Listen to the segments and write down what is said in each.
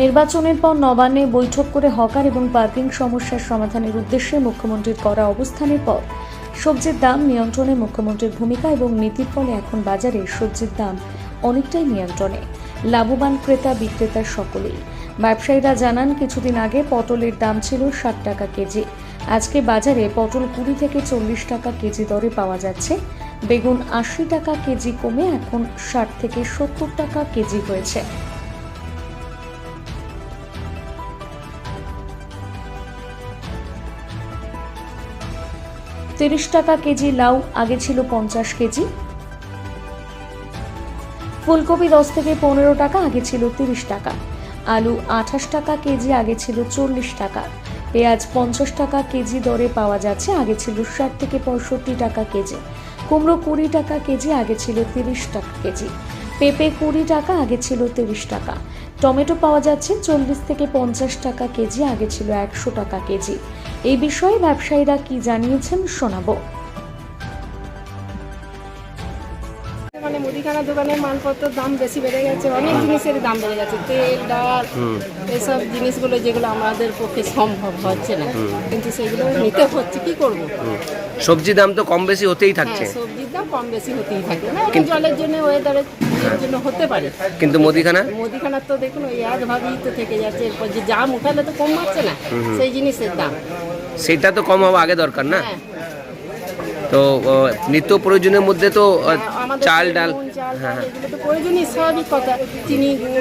নির্বাচনের পর নবান্নে বৈঠক করে হকার এবং পার্কিং সমস্যার সমাধানের উদ্দেশ্যে মুখ্যমন্ত্রীর করা অবস্থানের পর সবজির দাম নিয়ন্ত্রণে মুখ্যমন্ত্রীর ভূমিকা এবং নীতির ফলে এখন বাজারে সবজির দাম অনেকটাই নিয়ন্ত্রণে। লাভবান ক্রেতা বিক্রেতা সকলেই। ব্যবসায়ীরা জানান, কিছুদিন আগে পটলের দাম ছিল 60 টাকা কেজি। আজকে বাজারে পটল 20 থেকে 40 টাকা কেজি দরে পাওয়া যাচ্ছে। বেগুন 80 টাকা কেজি কমে এখন 60 থেকে 70 টাকা কেজি হয়েছে। $30 টাকা কেজি লাউ, আগে ছিল 50 কেজি। ফুলকপি 10 থেকে 15 টাকা, আগে ছিল 30 টাকা। আলু 28 টাকা কেজি, আগে ছিল 40 টাকা। পেঁয়াজ 50 টাকা কেজি দরে পাওয়া যাচ্ছে, আগে ছিল 60 থেকে 65 টাকা কেজি। কুমড়ো 20 টাকা কেজি, আগে ছিল 30 টাকা কেজি। পেঁপে 20 টাকা, আগে ছিল 30 টাকা। টমেটো পাওয়া যাচ্ছে 40 থেকে 50 টাকা কেজি, আগে ছিল 100 টাকা কেজি। এই বিষয়ে ব্যবসায়ীরা কি জানিয়েছেন শোনাবো। মানে মুদিখানা দোকানের মালপত্রের দাম বেশি বেড়ে গেছে, অনেক জিনিসের দাম বেড়ে গেছে, তেল ডাল এসব জিনিসগুলো যেগুলো আমাদের পক্ষে সম্ভব হচ্ছে না, কিন্তু সেগুলো নিতে হচ্ছে, কি করব। সবজি দাম তো কম বেশি হতেই থাকছে। হ্যাঁ, সবজির দাম কম বেশি হতেই থাকে না, জলের জন্য ওয়েদারের জন্য হতে পারে, কিন্তু মুদিখানার তো দেখুন ওই একভাবেই তো থেকে যাচ্ছে। এরপর যে দাম উঠালে তো কম হচ্ছে না সেই জিনিসের দাম, সেটা তো কম হওয়া আগে দরকার না। হ্যাঁ। তো নিত্য প্রয়োজনের মধ্যে তো আমাদের চাল ডাল, হ্যাঁ, এগুলো তো প্রয়োজনই, স্বাভাবিক কথা। চিনি, গুড়,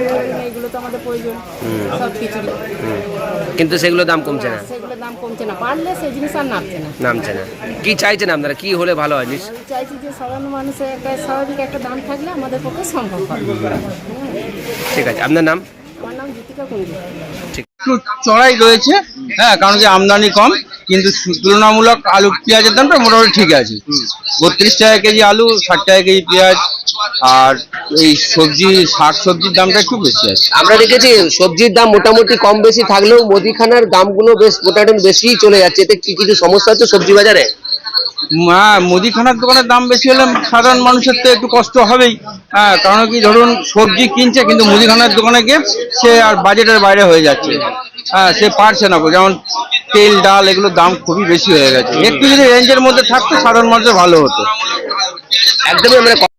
এগুলো তো আমাদের প্রয়োজন সব কিছু, কিন্তু সেগুলো দাম কমছে না। সেগুলো দাম কমছে না, বাড়লে সেই জিনিস আর নামছে না। কি চাইছেন আপনারা, কি হলে ভালো হয়? আমি চাইছি যে সাধারণ মানুষের একটা স্বাভাবিক একটা দাম থাকলে আমাদের পক্ষে সম্ভব হয়। ঠিক আছে, আপনার নাম? আমার নাম জ্যোতিকা কুণ্ডু। ঠিক। একটু চড়াই রয়েছে, হ্যাঁ, কারণ কি আমদানি কম, কিন্তু তুলনামূলক আলু পেঁয়াজের দামটা মোটামুটি ঠিক আছে। 32 টাকা কেজি আলু, 60 টাকা কেজি পেঁয়াজ, আর এই সবজি শাক সবজির দামটা একটু বেশি আছে। আমরা দেখেছি সবজির দাম মোটামুটি কম বেশি থাকলেও মুদিখানার দামগুলো বেশ মোটামুটি বেশিই চলে যাচ্ছে। এতে কি কিছু সমস্যা হচ্ছে সবজি বাজারে? মুদিখানার দোকানের দাম বেশি হলে সাধারণ মানুষের তো একটু কষ্ট হবেই, হ্যাঁ, কারণ কি ধরুন সবজি কিনছে কিন্তু মুদিখানার দোকানে গিয়ে সে আর বাজেটের বাইরে হয়ে যাচ্ছে, হ্যাঁ, সে পারছে না। যেমন তেল ডাল এগুলোর দাম খুবই বেশি হয়ে গেছে। একটু যদি রেঞ্জের মধ্যে থাকতো সাধারণ মানুষের ভালো হতো। একদমই আমরা